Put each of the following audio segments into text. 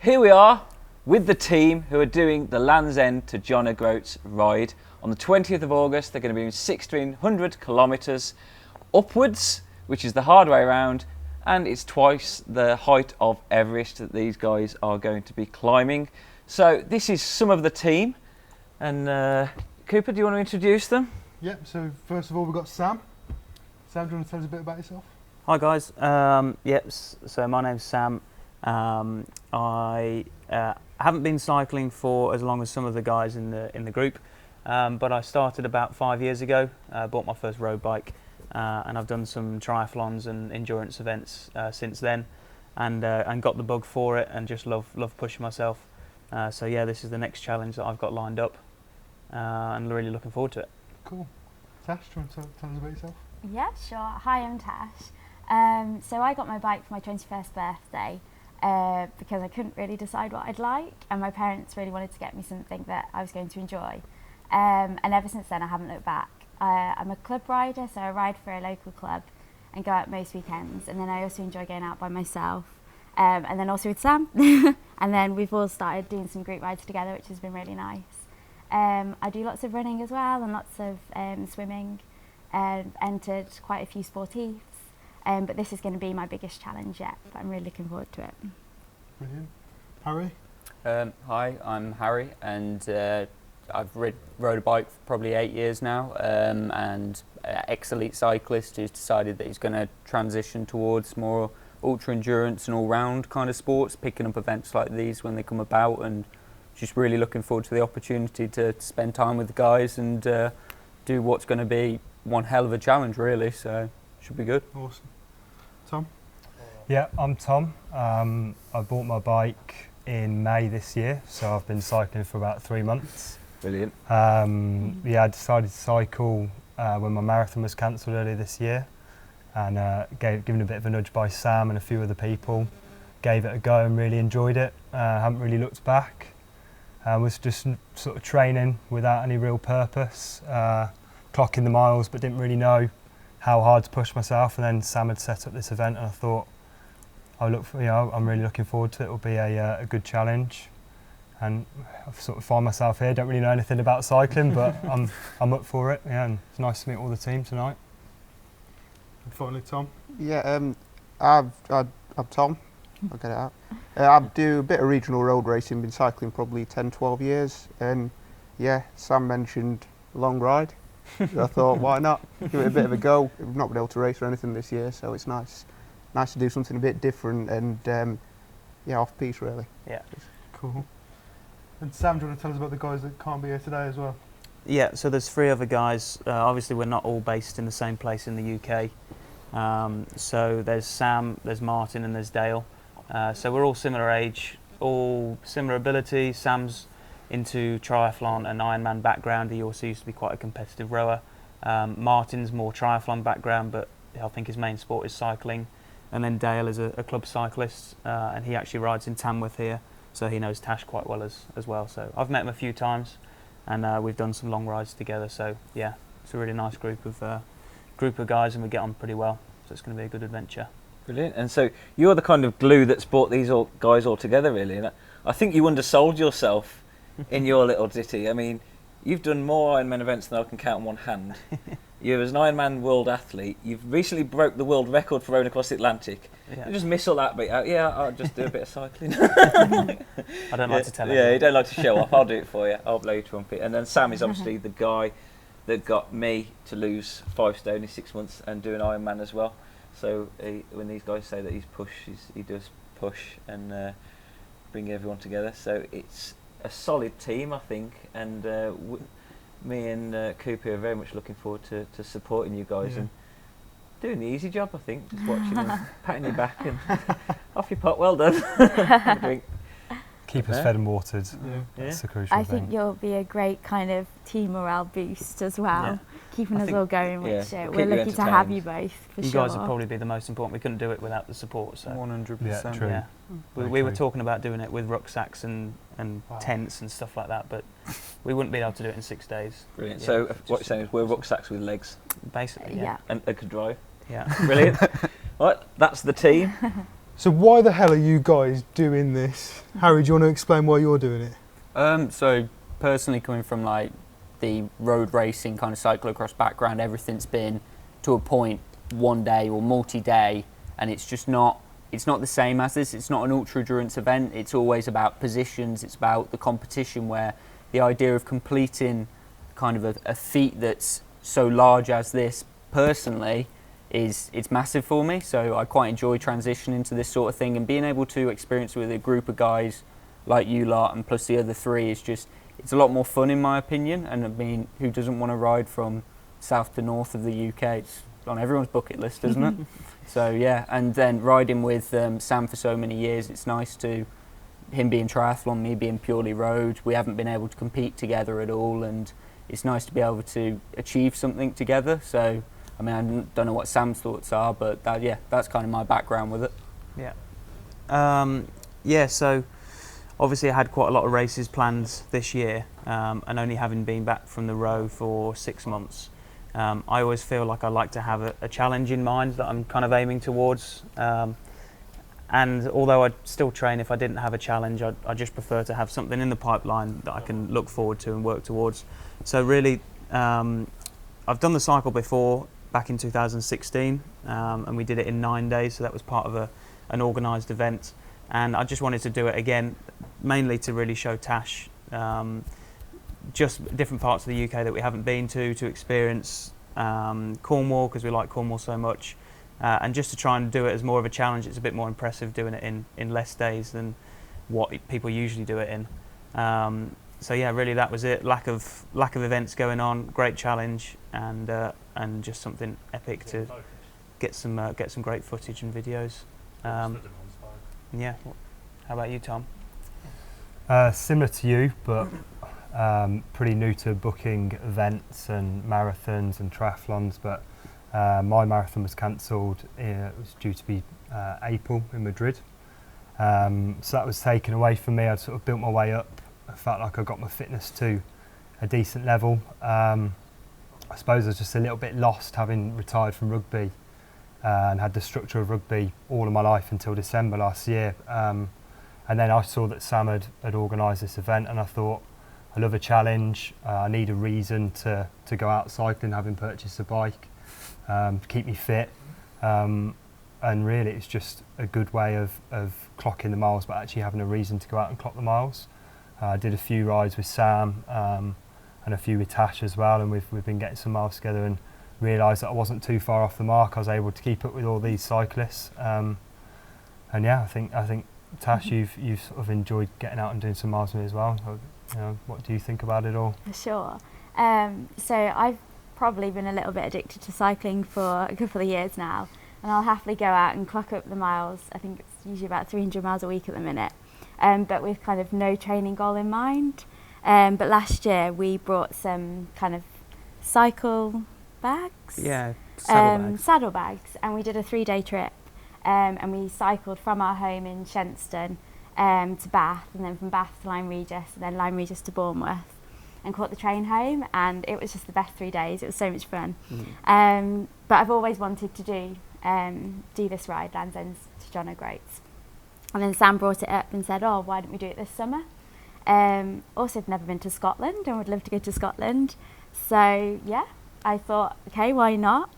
Here we are with the team who are doing the Land's End to John O'Groats ride. On the 20th of August, they're going to be doing 1,600 kilometres upwards, which is the hard way around, and it's twice the height of Everest that these guys are going to be climbing. So this is some of the team, and Cooper, do you want to introduce them? Yep, so first of all we've got Sam. Sam, do you want to tell us a bit about yourself? Hi guys, so my name's Sam. I haven't been cycling for as long as some of the guys in the group, but I started about 5 years ago, bought my first road bike, and I've done some triathlons and endurance events since then, and got the bug for it and just love pushing myself. So yeah, this is the next challenge that I've got lined up, and really looking forward to it. Cool. Tash, do you want to tell us about yourself? Yeah, sure. Hi, I'm Tash. So I got my bike for my 21st birthday because I couldn't really decide what I'd like, and my parents really wanted to get me something that I was going to enjoy. And ever since then I haven't looked back. I'm a club rider, so I ride for a local club and go out most weekends, and then I also enjoy going out by myself, and then also with Sam. And then we've all started doing some group rides together, which has been really nice. I do lots of running as well, and lots of swimming. Entered quite a few sportives, but this is going to be my biggest challenge yet, but I'm really looking forward to it. Brilliant. Harry? Hi, I'm Harry, and I've rode a bike for probably 8 years now, and ex-elite cyclist who's decided that he's going to transition towards more ultra-endurance and all-round kind of sports, picking up events like these when they come about, and just really looking forward to the opportunity to spend time with the guys and do what's going to be one hell of a challenge, really, so should be good. Awesome. Tom? Yeah, I'm Tom. I bought my bike in May this year, so I've been cycling for about 3 months. Brilliant. Yeah, I decided to cycle when my marathon was cancelled earlier this year, and given a bit of a nudge by Sam and a few other people, gave it a go and really enjoyed it. Haven't really looked back. Was just sort of training without any real purpose, clocking the miles, but didn't really know how hard to push myself. And then Sam had set up this event, and I thought, I'm really looking forward to it. It'll be a good challenge, and I've sort of find myself here. Don't really know anything about cycling, but I'm up for it. Yeah, and it's nice to meet all the team tonight. And finally, Tom? Yeah, I'm Tom. I'll get it out. I do a bit of regional road racing, been cycling probably 10, 12 years, and yeah, Sam mentioned long ride. So I thought, why not? Give it a bit of a go. We've not been able to race or anything this year, so it's nice to do something a bit different and yeah, off-piste really. Yeah. Cool. And Sam, do you want to tell us about the guys that can't be here today as well? Yeah, so there's 3 other guys. Obviously we're not all based in the same place in the UK. So there's Sam, there's Martin, and there's Dale. So we're all similar age, all similar ability. Sam's into triathlon and Ironman background. He also used to be quite a competitive rower. Martin's more triathlon background, but I think his main sport is cycling. And then Dale is a club cyclist, and he actually rides in Tamworth here, so he knows Tash quite well as well. So I've met him a few times, and we've done some long rides together. So yeah, it's a really nice group of guys, and we get on pretty well. So it's going to be a good adventure. Brilliant. And so you're the kind of glue that's brought these guys all together, really. And I think you undersold yourself in your little ditty. I mean, you've done more Ironman events than I can count on one hand. You're an Ironman world athlete. You've recently broke the world record for rowing across the Atlantic. Yeah. You just miss all that bit out. Yeah, I'll just do a bit of cycling. I don't like to tell you. Yeah, you don't like to show off. I'll do it for you. I'll blow your trumpet. And then Sam is obviously the guy that got me to lose 5 stone in 6 months and do an Ironman as well. So when these guys say that he does push and bring everyone together. So it's a solid team, I think, and me and Cooper are very much looking forward to supporting you guys and doing the easy job, I think, just watching and patting your back and off your pot, well done. Have a drink. Keep us fed and watered. That's the crucial thing. I think you'll be a great kind of team morale boost as well, keeping us all going, which we're lucky to have you both, for sure. You guys would probably be the most important. We couldn't do it without the support. So 100%. Yeah, true. Yeah. We were talking about doing it with rucksacks and tents and stuff like that, but we wouldn't be able to do it in 6 days. Brilliant. Yeah, so what you're saying is we're rucksacks with legs. Basically, yeah. And they could drive. Yeah. Brilliant. Right, that's the team. So why the hell are you guys doing this? Harry, do you want to explain why you're doing it? So personally, coming from like the road racing kind of cyclocross background, everything's been to a point one day or multi-day, and it's just not. It's not the same as this. It's not an ultra endurance event. It's always about positions. It's about the competition, where the idea of completing kind of a feat that's so large as this, personally, it's massive for me. So I quite enjoy transitioning to this sort of thing, and being able to experience with a group of guys like you lot and plus the other three is just, it's a lot more fun in my opinion. And I mean, who doesn't want to ride from south to north of the UK? It's on everyone's bucket list, isn't it? So yeah, and then riding with Sam for so many years, it's nice to, him being triathlon, me being purely road, we haven't been able to compete together at all, and it's nice to be able to achieve something together. So I mean, I don't know what Sam's thoughts are, but that's kind of my background with it. Yeah. So obviously I had quite a lot of races planned this year, and only having been back from the row for 6 months, I always feel like I like to have a challenge in mind that I'm kind of aiming towards. And although I'd still train if I didn't have a challenge, I just prefer to have something in the pipeline that I can look forward to and work towards. So really, I've done the cycle before, back in 2016, and we did it in 9 days, so that was part of an organised event. And I just wanted to do it again, mainly to really show Tash just different parts of the UK that we haven't been to experience Cornwall, because we like Cornwall so much, and just to try and do it as more of a challenge. It's a bit more impressive doing it in less days than what people usually do it in. So yeah, really that was it. Lack of events going on, great challenge, and just something epic to get some great footage and videos. Yeah. How about you, Tom? Similar to you, but pretty new to booking events and marathons and triathlons. But my marathon was cancelled. It was due to be April in Madrid. So that was taken away from me. I'd sort of built my way up. I felt like I got my fitness to a decent level. I suppose I was just a little bit lost, having retired from rugby and had the structure of rugby all of my life until December last year. And then I saw that Sam had organised this event, and I thought, I love a challenge. I need a reason to go out cycling, having purchased a bike, to keep me fit. And really, it's just a good way of clocking the miles, but actually having a reason to go out and clock the miles. I did a few rides with Sam and a few with Tash as well, and we've been getting some miles together, and realised that I wasn't too far off the mark. I was able to keep up with all these cyclists. And yeah, I think Tash, you've sort of enjoyed getting out and doing some miles with me as well. You know, what do you think about it all? For sure. So I've probably been a little bit addicted to cycling for a couple of years now, and I'll happily go out and clock up the miles. I think it's usually about 300 miles a week at the minute, but with kind of no training goal in mind. But last year we brought some kind of cycle bags, saddlebags, and we did a 3-day trip, and we cycled from our home in Shenstone to Bath, and then from Bath to Lyme Regis, and then Lyme Regis to Bournemouth, and caught the train home, and it was just the best 3 days. It was so much fun. But I've always wanted to do this ride, Land's End to John O'Groats, and then Sam brought it up and said, why don't we do it this summer? Also, I've never been to Scotland and would love to go to Scotland, so yeah, I thought, okay, why not?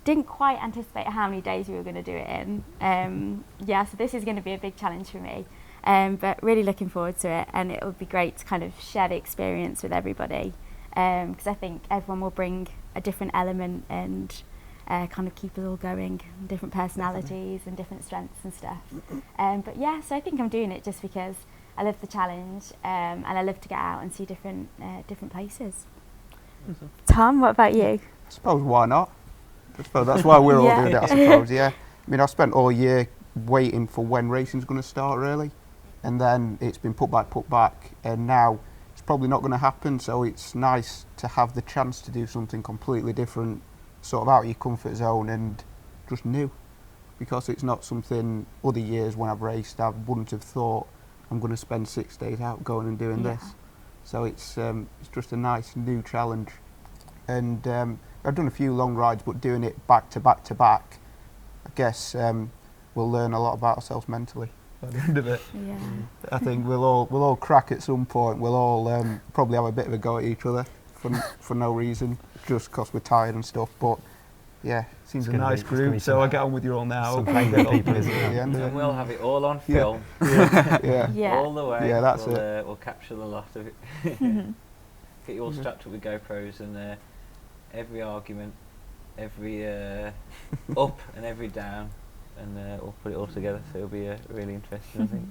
Didn't quite anticipate how many days we were going to do it in. So this is going to be a big challenge for me, but really looking forward to it, and it would be great to kind of share the experience with everybody, because I think everyone will bring a different element and kind of keep us all going, different personalities and different strengths and stuff. But yeah, so I think I'm doing it just because I love the challenge, and I love to get out and see different places. Tom, what about you? I suppose why not? I suppose that's why we're all doing it, I suppose, yeah. I mean, I've spent all year waiting for when racing's going to start, really. And then it's been put back, and now it's probably not going to happen, so it's nice to have the chance to do something completely different, sort of out of your comfort zone and just new. Because it's not something other years when I've raced I wouldn't have thought I'm going to spend 6 days out going and doing this. So it's just a nice new challenge. And I've done a few long rides, but doing it back to back to back, I guess we'll learn a lot about ourselves mentally at the end of it. Yeah. I think we'll all crack at some point. We'll all probably have a bit of a go at each other for no reason, just because we're tired and stuff. But yeah, seems a gonna nice be- it's gonna group. be So some- I get on with you all now. some Hopefully hang-up we'll people, be isn't at there? the end of And it. we'll have it all on Yeah. film, Yeah. Yeah. all the way. Yeah, that's We'll capture the lot of it. Get you all strapped up with GoPros, and every argument, every up and every down, and we'll put it all together. So it'll be really interesting, I think.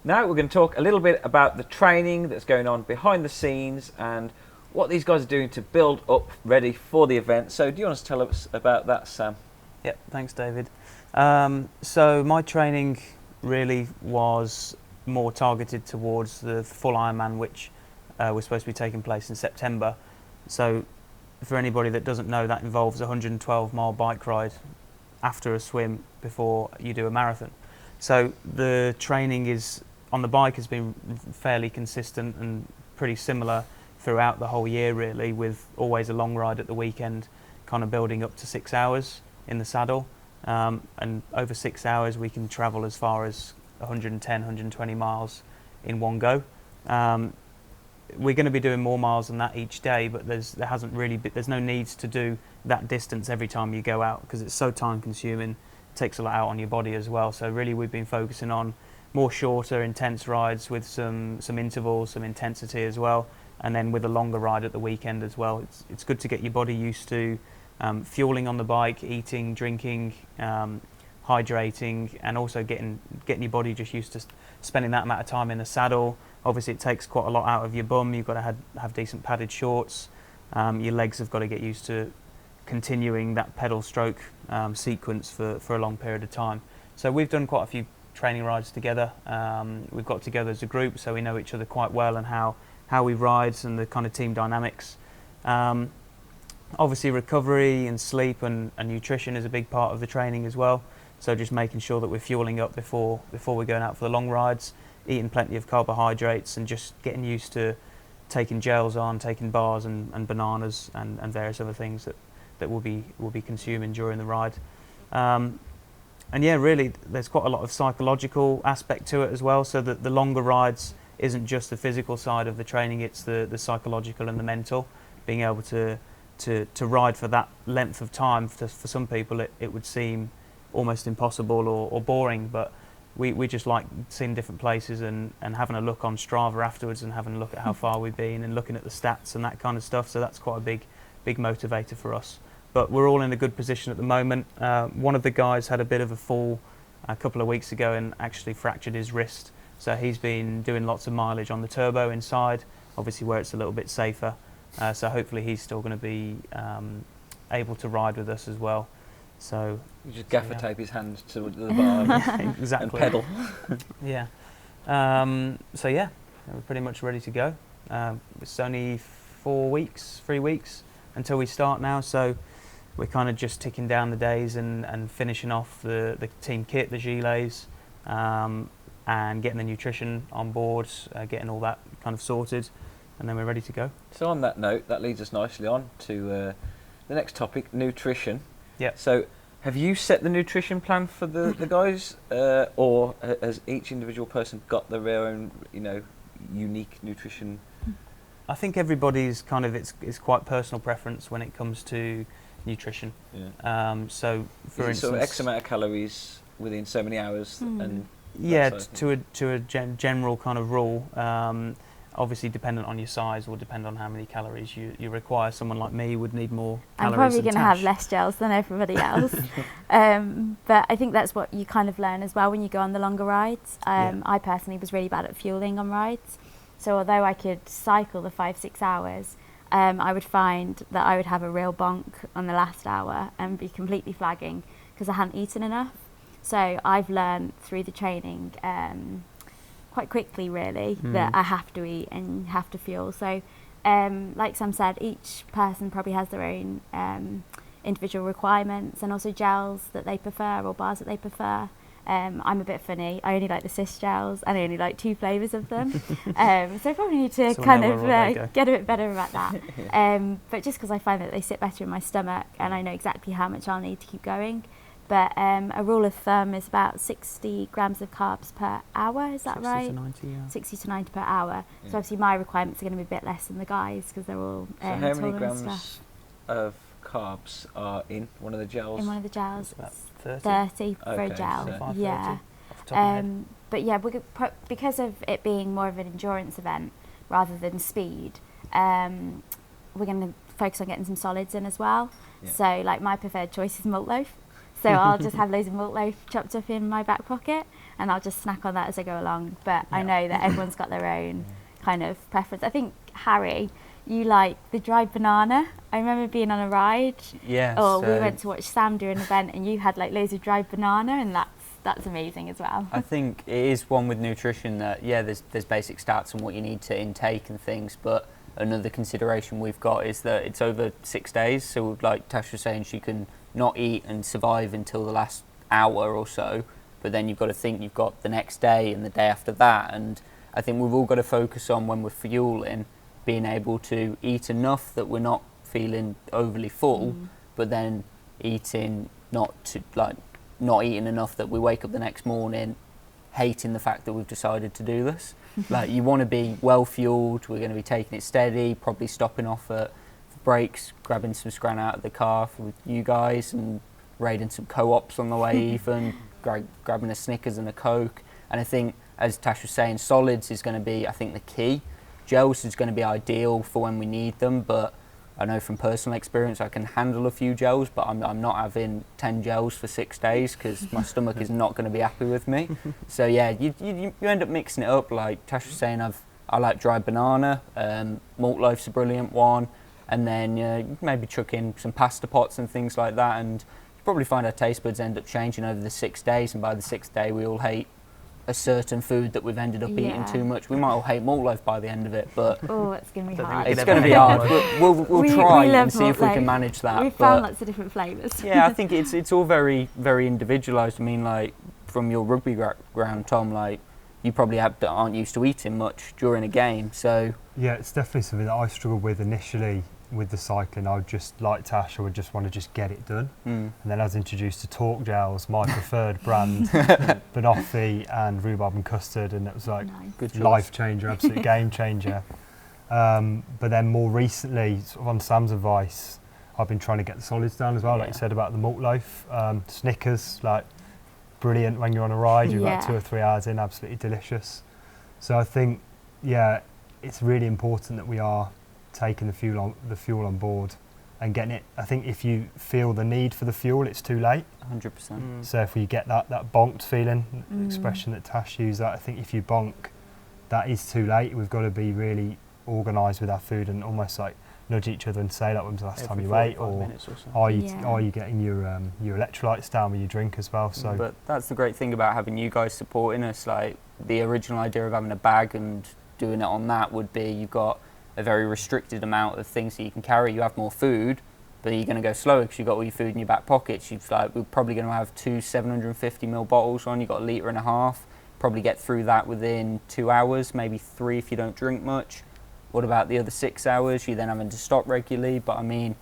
Now we're going to talk a little bit about the training that's going on behind the scenes and what these guys are doing to build up ready for the event. So do you want to tell us about that, Sam? Yep, thanks, David. So my training really was more targeted towards the full Ironman, which was supposed to be taking place in September. So for anybody that doesn't know, that involves a 112-mile bike ride after a swim before you do a marathon. So the training on the bike has been fairly consistent and pretty similar throughout the whole year, really, with always a long ride at the weekend, kind of building up to 6 hours in the saddle. And over 6 hours, we can travel as far as 110, 120 miles in one go. We're going to be doing more miles than that each day, but there's no needs to do that distance every time you go out, because it's so time consuming. It takes a lot out on your body as well. So really, we've been focusing on more shorter, intense rides with some intervals, some intensity as well, and then with a longer ride at the weekend as well. It's good to get your body used to fueling on the bike, eating, drinking, hydrating, and also getting your body just used to spending that amount of time in the saddle. Obviously, it takes quite a lot out of your bum. You've got to have decent padded shorts. Your legs have got to get used to continuing that pedal stroke sequence for a long period of time. So we've done quite a few training rides together. We've got together as a group, so we know each other quite well and how we ride and the kind of team dynamics. Obviously, recovery and sleep and nutrition is a big part of the training as well. So just making sure that we're fueling up before we're going out for the long rides, eating plenty of carbohydrates, and just getting used to taking gels on, taking bars and bananas and various other things that we'll be consuming during the ride. And yeah, really, there's quite a lot of psychological aspect to it as well. So that the longer rides isn't just the physical side of the training; it's the psychological and the mental. Being able to ride for that length of time, for some people, it would seem almost impossible or boring. But we just like seeing different places and having a look on Strava afterwards and having a look at how far we've been and looking at the stats and that kind of stuff. So that's quite a big motivator for us. But we're all in a good position at the moment. One of the guys had a bit of a fall a couple of weeks ago and actually fractured his wrist. So he's been doing lots of mileage on the turbo inside, obviously where it's a little bit safer. So hopefully he's still going to be able to ride with us as well. So You just gaffer tape his hands to the bar exactly. and pedal. Yeah. So yeah, we're pretty much ready to go. It's only 3 weeks until we start now. So we're kind of just ticking down the days and finishing off the team kit, the gilets, and getting the nutrition on board, getting all that kind of sorted, and then we're ready to go. So on that note, that leads us nicely on to the next topic, nutrition. Yeah. So have you set the nutrition plan for the guys, or has each individual person got their own, unique nutrition? I think everybody's kind of it's quite personal preference when it comes to nutrition. Yeah. So for instance, sort of X amount of calories within so many hours, and yeah, that sort of to a general kind of rule. Obviously, dependent on your size, will depend on how many calories you require. Someone like me would need more I'm calories. probably than going to Tash. have less gels than everybody else. But I think that's what you kind of learn as well when you go on the longer rides. I personally was really bad at fueling on rides. So although I could cycle the 5-6 hours, I would find that I would have a real bonk on the last hour and be completely flagging because I hadn't eaten enough. So I've learned through the training quite quickly, really, that I have to eat and have to fuel. So like Sam said, each person probably has their own individual requirements and also gels that they prefer or bars that they prefer. I'm a bit funny. I only like the cis gels and I only like 2 flavours of them. So I probably need to So kind now of we're all there. get a bit better about that. But just because I find that they sit better in my stomach and I know exactly how much I'll need to keep going. but a rule of thumb is about 60 grams of carbs per hour, is that 60 right? to 90, yeah. 60 to 90 per hour. Yeah. So obviously my requirements are going to be a bit less than the guys because they're all So how many taller and grams stuff. of carbs are in one of the gels? In one of the gels, About it's 30. 30 for a Okay, gel. so- 25, Yeah. 30, off the top of my head. But yeah, because of it being more of an endurance event rather than speed, we're going to focus on getting some solids in as well. Yeah. So like my preferred choice is malt loaf. So I'll just have loads of malt loaf chopped up in my back pocket and I'll just snack on that as I go along. But I Yeah. know that everyone's got their own kind of preference. I think, Harry, you like the dried banana. I remember being on a ride, Yeah. or we so went to watch Sam do an event and you had like loads of dried banana, and that's amazing as well. I think it is one with nutrition that, yeah, there's basic stats on what you need to intake and things, but another consideration we've got is that it's over 6 days. So like Tash was saying, she can not eat and survive until the last hour or so, but then you've got to think you've got the next day and the day after that. And I think we've all got to focus on, when we're fueling, being able to eat enough that we're not feeling overly full, but then eating not eating enough that we wake up the next morning hating the fact that we've decided to do this. Like, you want to be well fueled. We're going to be taking it steady, probably stopping off at breaks, grabbing some scran out of the car with you guys and raiding some co-ops on the way, even grabbing a Snickers and a Coke. And I think, as Tash was saying, solids is going to be, I think, the key. Gels is going to be ideal for when we need them, but I know from personal experience I can handle a few gels, but I'm not having 10 gels for 6 days because my stomach is not going to be happy with me. So yeah, you end up mixing it up. Like Tash was saying, I like dried banana, malt loaf's a brilliant one, and then you maybe chuck in some pasta pots and things like that, and you probably find our taste buds end up changing over the 6 days, and by the 6th day we all hate a certain food that we've ended up eating Yeah. too much. We might all hate malt loaf by the end of it, but Oh, it's going to be Don't think we hard. could it's ever going to be hate hard. malt We'll We try love and see if we malt can loaf. manage that. We've but found lots of different flavours. yeah, I think it's all very, very individualised. I mean, like, from your rugby background, Tom, like, you probably aren't used to eating much during a game, so Yeah, it's definitely something that I struggled with initially with the cycling. I would just, like Tash, I would just want to just get it done. And then I was introduced to Talk Gels, my preferred brand, banoffee and rhubarb and custard, and it was like Nice. good choice. life changer, absolute game changer. But then more recently, sort of on Sam's advice, I've been trying to get the solids down as well, like you Yeah. said about the malt loaf. Snickers, like brilliant when you're on a ride, you're about Yeah. 2 or 3 hours in, absolutely delicious. So I think, yeah, it's really important that we are taking the fuel on board and getting it. I think if you feel the need for the fuel, it's too late. 100%. So if we get that bonked feeling, the expression that Tash used, that I think if you bonk, that is too late. We've got to be really organised with our food and almost like nudge each other and say, like, when's the last time Every you ate, 45 or minutes or so. are you Yeah. are you getting your electrolytes down with your drink as well? So But that's the great thing about having you guys supporting us. Like, the original idea of having a bag and doing it on that would be, you've got a very restricted amount of things that you can carry. You have more food, but you're going to go slower because you've got all your food in your back pockets. We're probably going to have 2 750ml bottles on. You've got 1.5 litres. Probably get through that within 2 hours, maybe 3 if you don't drink much. What about the other 6 hours? You're then having to stop regularly. But I mean,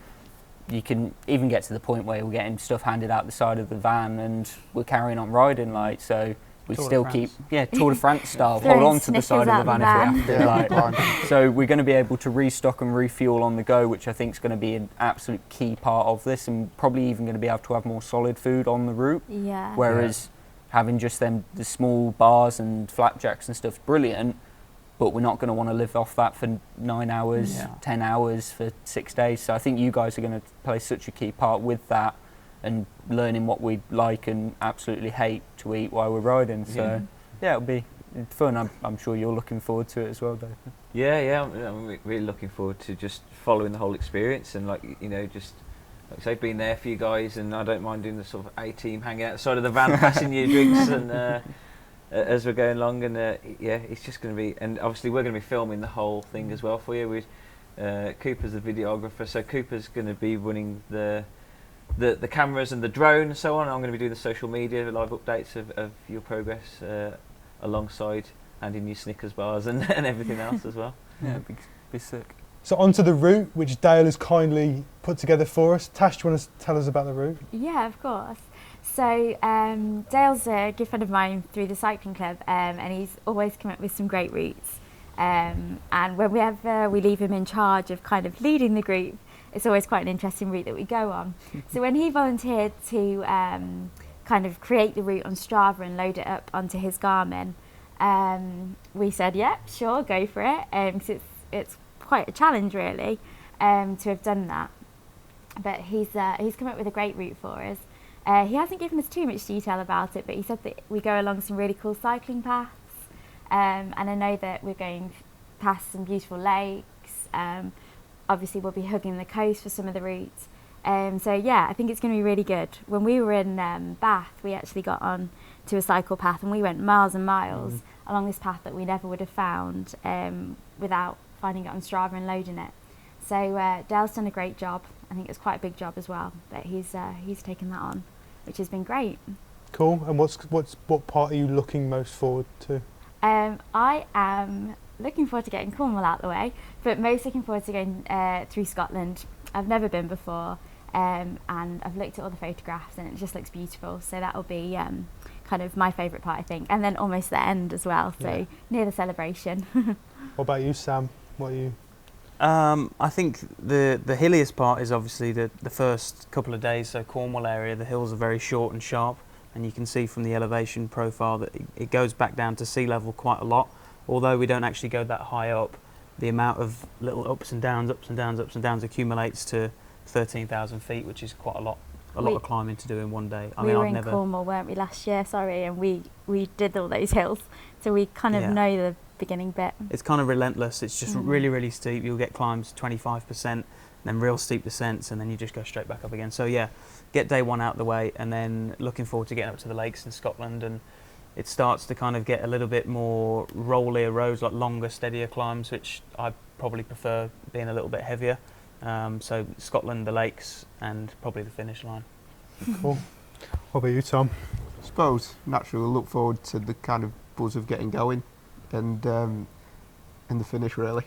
you can even get to the point where we're getting stuff handed out the side of the van and we're carrying on riding, like, so we Tour de still France. keep Tour de France style, Throwing hold on to the Snickers side of out the van the if we van. have to. Yeah, Like, fine. so we're going to be able to restock and refuel on the go, which I think is going to be an absolute key part of this, and probably even going to be able to have more solid food on the route. Yeah. Whereas having just the small bars and flapjacks and stuff, brilliant, but we're not going to want to live off that for 9 hours, Yeah. 10 hours for 6 days. So I think you guys are going to play such a key part with that and learning what we like and absolutely hate to eat while we're riding. So yeah, it'll be fun. I'm sure you're looking forward to it as well, Dave. Yeah, I'm really looking forward to just following the whole experience and, like, you know, just like I say, being there for you guys. And I don't mind doing the sort of A-team, hanging out the side of the van, passing you drinks and as we're going along. And yeah, it's just going to be, and obviously we're going to be filming the whole thing as well for you. With Cooper's the videographer, so Cooper's going to be running the cameras and the drone and so on. I'm going to be doing the social media live updates of your progress alongside handing you Snickers bars and everything else as well. Yeah, it'd be sick. So onto the route, which Dale has kindly put together for us. Tash, do you want to tell us about the route? Yeah, of course. So Dale's a good friend of mine through the cycling club, and he's always come up with some great routes. And whenever we leave him in charge of kind of leading the group, it's always quite an interesting route that we go on. So when he volunteered to kind of create the route on Strava and load it up onto his Garmin, we said, yep, sure, go for it, because it's quite a challenge really to have done that. But he's come up with a great route for us. He hasn't given us too much detail about it, but he said that we go along some really cool cycling paths, and I know that we're going past some beautiful lakes. Obviously we'll be hugging the coast for some of the routes. So yeah, I think it's going to be really good. When we were in Bath, we actually got on to a cycle path and we went miles and miles along this path that we never would have found without finding it on Strava and loading it. So Dale's done a great job. I think it's quite a big job as well, but he's taken that on, which has been great. Cool. And what part are you looking most forward to? I am looking forward to getting Cornwall out the way, but most looking forward to going through Scotland. I've never been before, and I've looked at all the photographs and it just looks beautiful. So that will be kind of my favourite part, I think, and then almost the end as well. So near the celebration. What about you, Sam? What are you? I think the hilliest part is obviously the first couple of days. So Cornwall area, the hills are very short and sharp, and you can see from the elevation profile that it goes back down to sea level quite a lot. Although we don't actually go that high up, the amount of little ups and downs accumulates to 13,000 feet, which is quite a lot of climbing to do in one day. We were in Cornwall, weren't we, last year? Sorry, and we did all those hills, so we kind of know the beginning bit. It's kind of relentless. It's just really steep. You'll get climbs 25%, then real steep descents, and then you just go straight back up again. So yeah, get day one out the way, and then looking forward to getting up to the lakes in Scotland, and it starts to kind of get a little bit more rollier roads, like longer, steadier climbs, which I probably prefer being a little bit heavier. So Scotland, the lakes, and probably the finish line. Cool. What about you, Tom? I suppose naturally we'll look forward to the kind of buzz of getting going, and the finish really.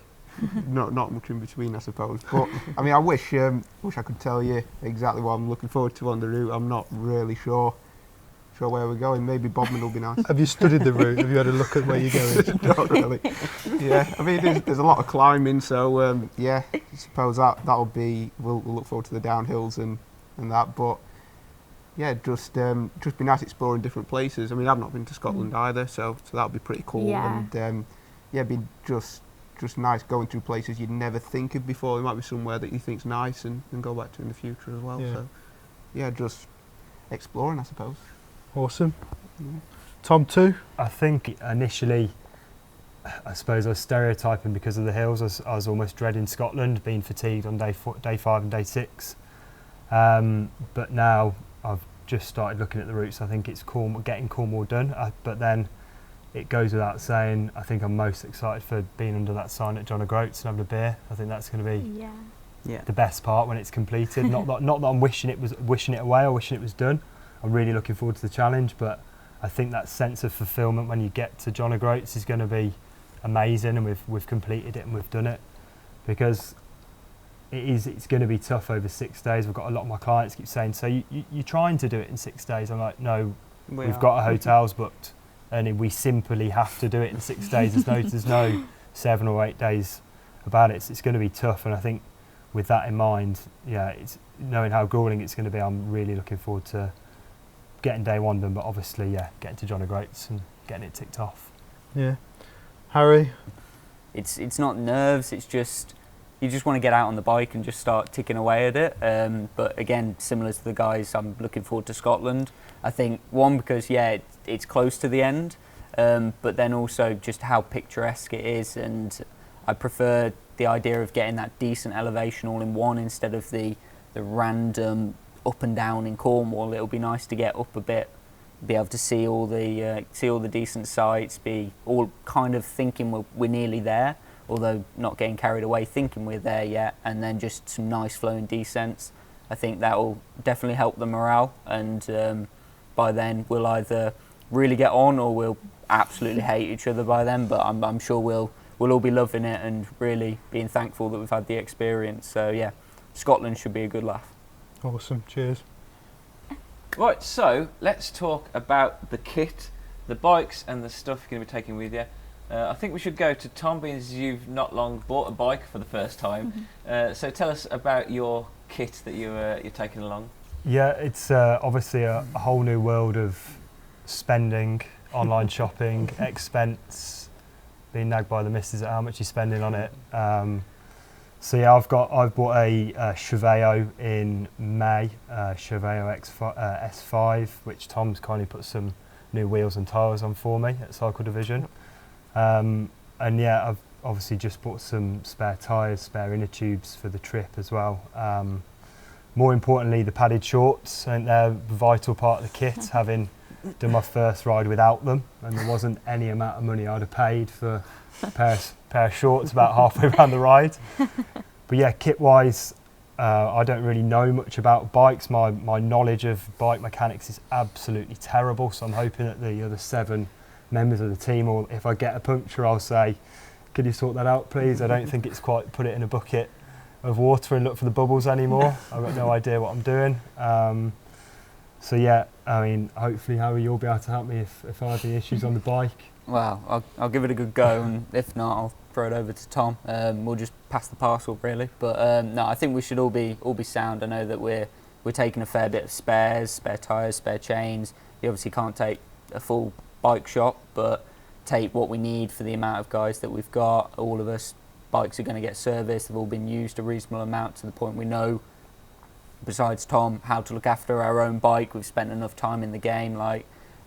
not much in between, I suppose. But I mean, I wish I could tell you exactly what I'm looking forward to on the route. I'm not really sure where we're going. Maybe Bodmin will be nice. Have you studied the route? Have you had a look at where you're going? Not really. Yeah, I mean, there's a lot of climbing, so yeah, I suppose that'll be. We'll look forward to the downhills and that, but yeah, just be nice exploring different places. I mean, I've not been to Scotland either, so that'll be pretty cool. Yeah. And yeah, be just nice going through places you'd never think of before. There might be somewhere that you think's nice and go back to in the future as well. Yeah. So yeah, just exploring, I suppose. Awesome. Tom too? I think initially, I suppose I was stereotyping because of the hills. I was almost dreading Scotland, being fatigued on day 5 and day 6. But now I've just started looking at the routes. I think it's getting Cornwall done. But then it goes without saying, I think I'm most excited for being under that sign at John O'Groats and having a beer. I think that's going to be the best part when it's completed. not that I'm wishing it away or wishing it was done. I'm really looking forward to the challenge, but I think that sense of fulfilment when you get to John O'Groats is going to be amazing, and we've completed it and we've done it, because it's going to be tough over 6 days. We've got a lot of my clients keep saying, so you're trying to do it in 6 days. I'm like, no, we've got our hotels booked, and we simply have to do it in 6 days. There's no 7 or 8 days about it. It's going to be tough, and I think with that in mind, yeah, it's knowing how grueling it's going to be. I'm really looking forward to getting day one done, but obviously, yeah, getting to John O'Groats and getting it ticked off. Yeah. Harry? It's not nerves, it's just, you just want to get out on the bike and just start ticking away at it. But again, similar to the guys, I'm looking forward to Scotland. I think, one, because, yeah, it's close to the end, but then also just how picturesque it is, and I prefer the idea of getting that decent elevation all in one instead of the random up and down in Cornwall. It'll be nice to get up a bit, be able to see all the decent sights, be all kind of thinking we're nearly there, although not getting carried away thinking we're there yet, and then just some nice flowing descents. I think that will definitely help the morale, and by then we'll either really get on or we'll absolutely hate each other by then, but I'm sure we'll we'll all be loving it and really being thankful that we've had the experience. So yeah, Scotland should be a good laugh. Awesome, cheers. Right, so let's talk about the kit, the bikes and the stuff you're going to be taking with you. I think we should go to Tom, being as you've not long bought a bike for the first time. So tell us about your kit that you're taking along. Yeah, it's obviously a whole new world of spending, online shopping, expense, being nagged by the missus at how much you're spending on it. So yeah, I've bought a Cheveo in May, Cheveo S5, which Tom's kindly put some new wheels and tyres on for me at Cycle Division. And yeah, I've obviously just bought some spare tyres, spare inner tubes for the trip as well. More importantly, the padded shorts, I think they're a vital part of the kit, having done my first ride without them, and there wasn't any amount of money I'd have paid for a pair of shorts about halfway around the ride. But yeah, kit-wise, I don't really know much about bikes. My knowledge of bike mechanics is absolutely terrible, so I'm hoping that the other 7 members of the team, or if I get a puncture, I'll say, could you sort that out, please? I don't think it's quite put it in a bucket of water and look for the bubbles anymore. I've got no idea what I'm doing. So yeah, I mean, hopefully, Harry, you'll be able to help me if I have any issues on the bike. Well, I'll give it a good go, and if not, I'll throw it over to Tom. We'll just pass the parcel, really. But no, I think we should all be sound. I know that we're taking a fair bit of spares, spare tyres, spare chains. You obviously can't take a full bike shop, but take what we need for the amount of guys that we've got. All of us bikes are going to get serviced. They've all been used a reasonable amount to the point we know, besides Tom, how to look after our own bike. We've spent enough time in the game,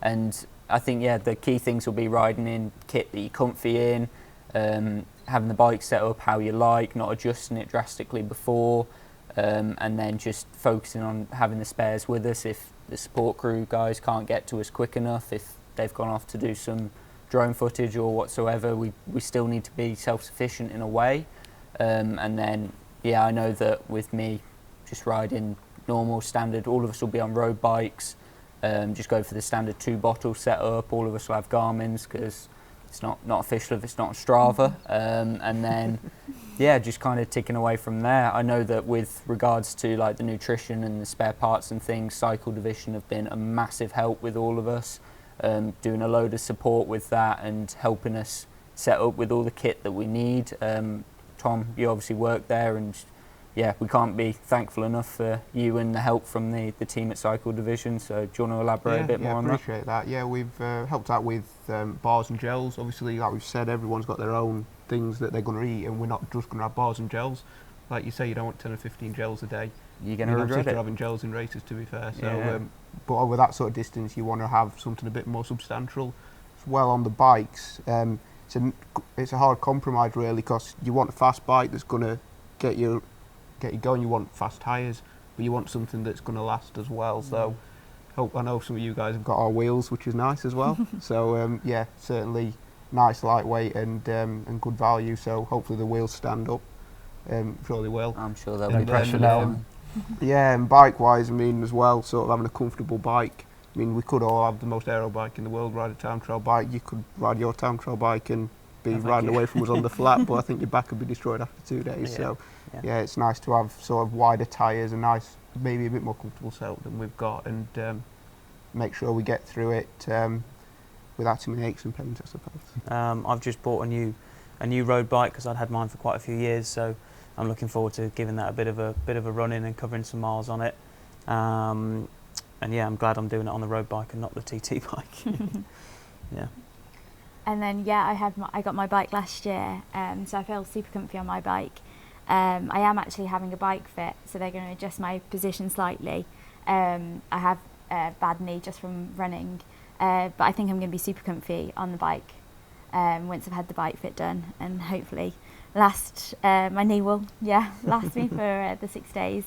and I think the key things will be riding in kit that you're comfy in, having the bike set up how you like, not adjusting it drastically before, and then just focusing on having the spares with us if the support crew guys can't get to us quick enough, if they've gone off to do some drone footage or whatsoever. We still need to be self-sufficient in a way, and then I know that with me just riding normal standard, all of us will be on road bikes, just go for the standard 2-bottle setup. All of us will have Garmin's because it's not official if it's not Strava, and then just kind of ticking away from there. I know that with regards to like the nutrition and the spare parts and things, Cycle Division have been a massive help with all of us, doing a load of support with that and helping us set up with all the kit that we need. Tom, you obviously work there, and we can't be thankful enough for you and the help from the team at Cycle Division. So do you want to elaborate a bit more on that? Yeah, appreciate that. Yeah, we've helped out with bars and gels. Obviously, like we've said, everyone's got their own things that they're going to eat, and we're not just going to have bars and gels. Like you say, you don't want 10 or 15 gels a day. You're going to regret it. Having gels in races, to be fair. So, but over that sort of distance, you want to have something a bit more substantial. As well on the bikes, it's a hard compromise really, because you want a fast bike that's going to get you going. You want fast tyres, but you want something that's going to last as well. So, I know some of you guys have got our wheels, which is nice as well. So certainly nice, lightweight, and good value. So hopefully the wheels stand up. Sure they will. I'm sure they'll be pressure down. Yeah, and bike-wise, I mean, as well, sort of having a comfortable bike. I mean, we could all have the most aero bike in the world, ride a time trial bike. You could ride your time trial bike and be riding away from us on the flat, but I think your back would be destroyed after 2 days. So, it's nice to have sort of wider tyres, a nice, maybe a bit more comfortable setup than we've got, and make sure we get through it without too many aches and pains, I suppose. I've just bought a new road bike because I'd had mine for quite a few years, so I'm looking forward to giving that a bit of a run in and covering some miles on it. And I'm glad I'm doing it on the road bike and not the TT bike. Yeah. And then I got my bike last year, so I feel super comfy on my bike. I am actually having a bike fit, so they're going to adjust my position slightly. I have a bad knee just from running, but I think I'm going to be super comfy on the bike once I've had the bike fit done, and hopefully my knee will last me for the 6 days.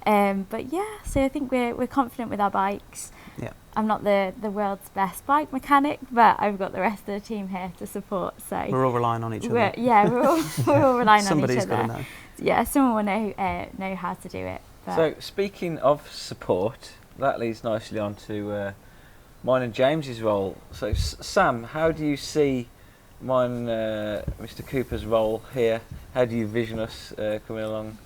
So I think we're confident with our bikes. Yeah. I'm not the world's best bike mechanic, but I've got the rest of the team here to support. So we're all relying on each other. We're all relying on each other. Somebody's got to know. Yeah, someone will know how to do it. But So speaking of support, that leads nicely on to mine and James's role. So Sam, how do you see mine, Mr. Cooper's role here. How do you vision us coming along?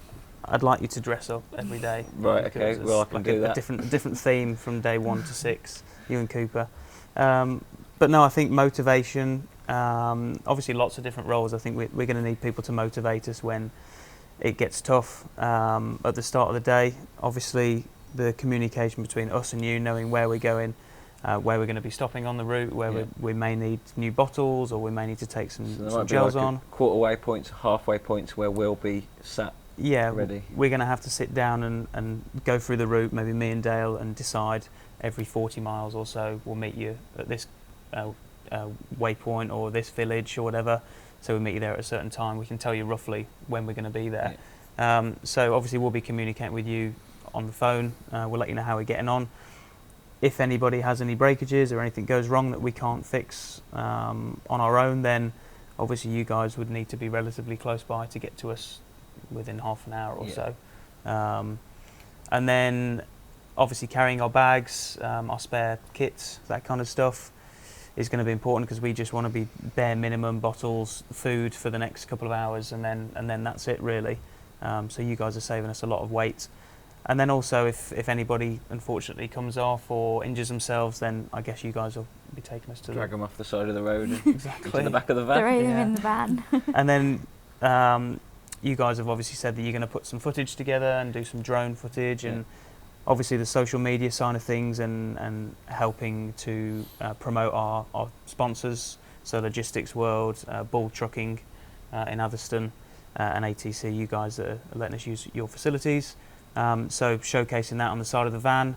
I'd like you to dress up every day. Right, because okay, it's well, I can like do a that. different theme from day 1 to 6, you and Cooper. But no, I think motivation, obviously lots of different roles. I think we're going to need people to motivate us when it gets tough at the start of the day. Obviously, the communication between us and you, knowing where we're going, where we're going to be stopping on the route, where we may need new bottles, or we may need to take some gels on. Quarter-way points, halfway points where we'll be sat ready. We're going to have to sit down and go through the route, maybe me and Dale, and decide every 40 miles or so we'll meet you at this waypoint or this village or whatever. So we meet you there at a certain time. We can tell you roughly when we're going to be there. So obviously we'll be communicating with you on the phone. We'll let you know how we're getting on. If anybody has any breakages or anything goes wrong that we can't fix on our own, then obviously you guys would need to be relatively close by to get to us within half an hour or so. And then obviously carrying our bags, our spare kits, that kind of stuff is going to be important, because we just want to be bare minimum bottles, food for the next couple of hours, and then that's it really. So you guys are saving us a lot of weight. And then also if anybody unfortunately comes off or injures themselves, then I guess you guys will be taking us to drag them off the side of the road and exactly into the back of the van. Throw them in the van. And then you guys have obviously said that you're going to put some footage together and do some drone footage, and obviously the social media side of things, and helping to promote our sponsors, so Logistics World, Bull Trucking in Atherstone, and ATC, you guys that are letting us use your facilities. So showcasing that on the side of the van,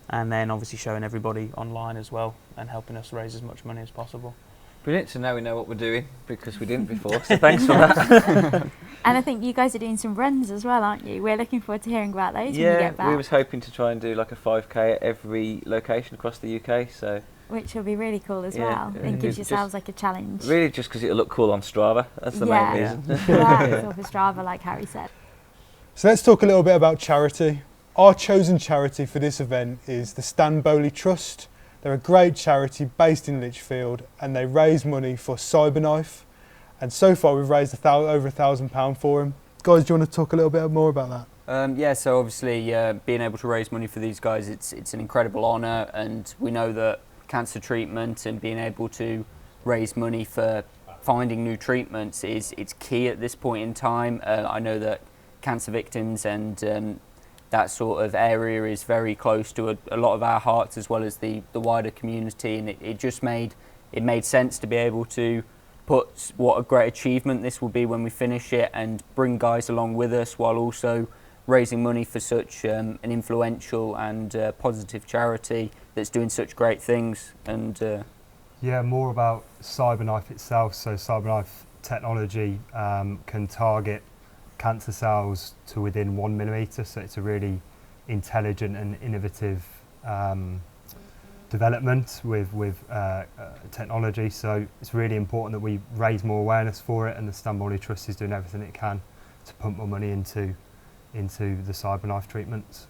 and then obviously showing everybody online as well, and helping us raise as much money as possible. Brilliant, so now we know what we're doing, because we didn't before, so thanks for that. And I think you guys are doing some runs as well, aren't you? We're looking forward to hearing about those when you get back. We was hoping to try and do like a 5k at every location across the UK, so which will be really cool as well, and gives yourselves like a challenge. Really just because it'll look cool on Strava, that's the main reason. Right, for Strava, like Harry said. So let's talk a little bit about charity. Our chosen charity for this event is the Stan Bowley Trust. They're a great charity based in Lichfield, and they raise money for Cyberknife. And so far we've raised over £1,000 for him. Guys, do you want to talk a little bit more about that? So obviously being able to raise money for these guys, it's an incredible honour, and we know that cancer treatment and being able to raise money for finding new treatments it's key at this point in time. I know that cancer victims and that sort of area is very close to a lot of our hearts, as well as the wider community, and it just made sense to be able to put what a great achievement this will be when we finish it, and bring guys along with us while also raising money for such an influential and positive charity that's doing such great things. And more about Cyberknife itself. So Cyberknife technology can target cancer cells to within 1 millimetre, so it's a really intelligent and innovative development with technology. So it's really important that we raise more awareness for it, and the Stan Bowley Trust is doing everything it can to pump more money into the Cyberknife treatments.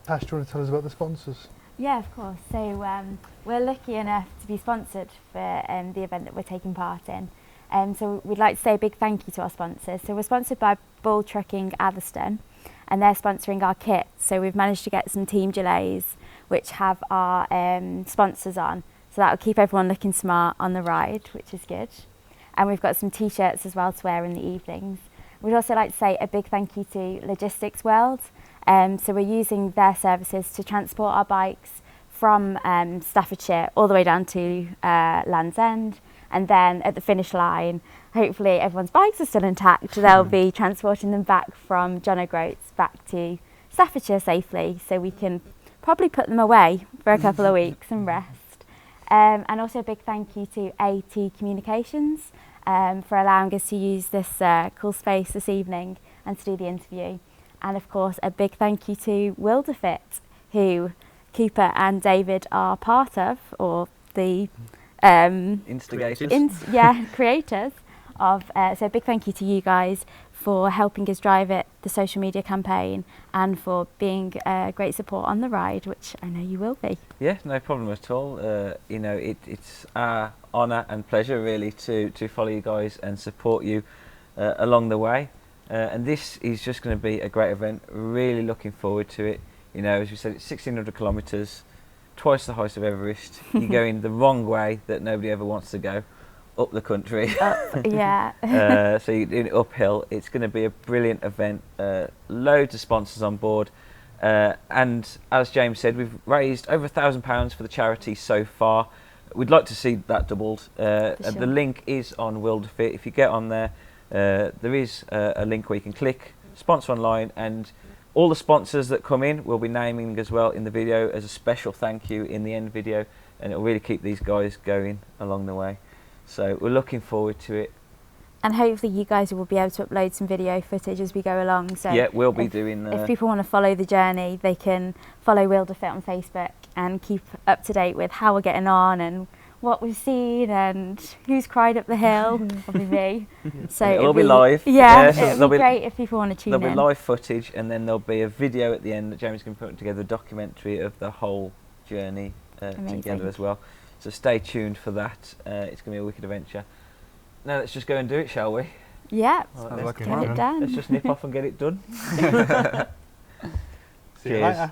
Ash, do you want to tell us about the sponsors? Yeah, of course. So we're lucky enough to be sponsored for the event that we're taking part in. So we'd like to say a big thank you to our sponsors. So we're sponsored by Bull Trucking Atherstone, and they're sponsoring our kit. So we've managed to get some Team Gilets, which have our sponsors on. So that will keep everyone looking smart on the ride, which is good. And we've got some T-shirts as well to wear in the evenings. We'd also like to say a big thank you to Logistics World. So we're using their services to transport our bikes from Staffordshire all the way down to Land's End. And then at the finish line, hopefully everyone's bikes are still intact. They'll be transporting them back from John O'Groats back to Staffordshire safely, so we can probably put them away for a couple of weeks and rest. And also a big thank you to AT Communications for allowing us to use this cool space this evening and to do the interview. And of course, a big thank you to Wilderfit, who Cooper and David are part of, or the instigators. creators of. So a big thank you to you guys for helping us drive it, the social media campaign, and for being great support on the ride, which I know you will be. Yeah, no problem at all. You know, it's our honour and pleasure really to follow you guys and support you along the way. And this is just going to be a great event. Really looking forward to it. You know, as we said, it's 1,600 kilometres, twice the height of Everest. You're going the wrong way that nobody ever wants to go, up the country. Yeah. So you're doing it uphill. It's going to be a brilliant event. Loads of sponsors on board. And as James said, we've raised over £1,000 for the charity so far. We'd like to see that doubled. Sure. The link is on World of Fit. If you get on there, there is a link where you can click sponsor online, and all the sponsors that come in we'll be naming as well in the video as a special thank you in the end video, and it'll really keep these guys going along the way. So we're looking forward to it. And hopefully you guys will be able to upload some video footage as we go along. So yeah, we'll be doing if people want to follow the journey, they can follow World of Fit on Facebook and keep up to date with how we're getting on and what we've seen and who's cried up the hill. Probably me. So it'll be live. Yeah, so it'll be great if people want to tune in. There'll be live footage, and then there'll be a video at the end that Jamie's going to put together, a documentary of the whole journey together as well. So stay tuned for that. It's going to be a wicked adventure. Now let's just go and do it, shall we? Yeah, Right, let's get it done. Let's just nip off and get it done. See you Cheers. later.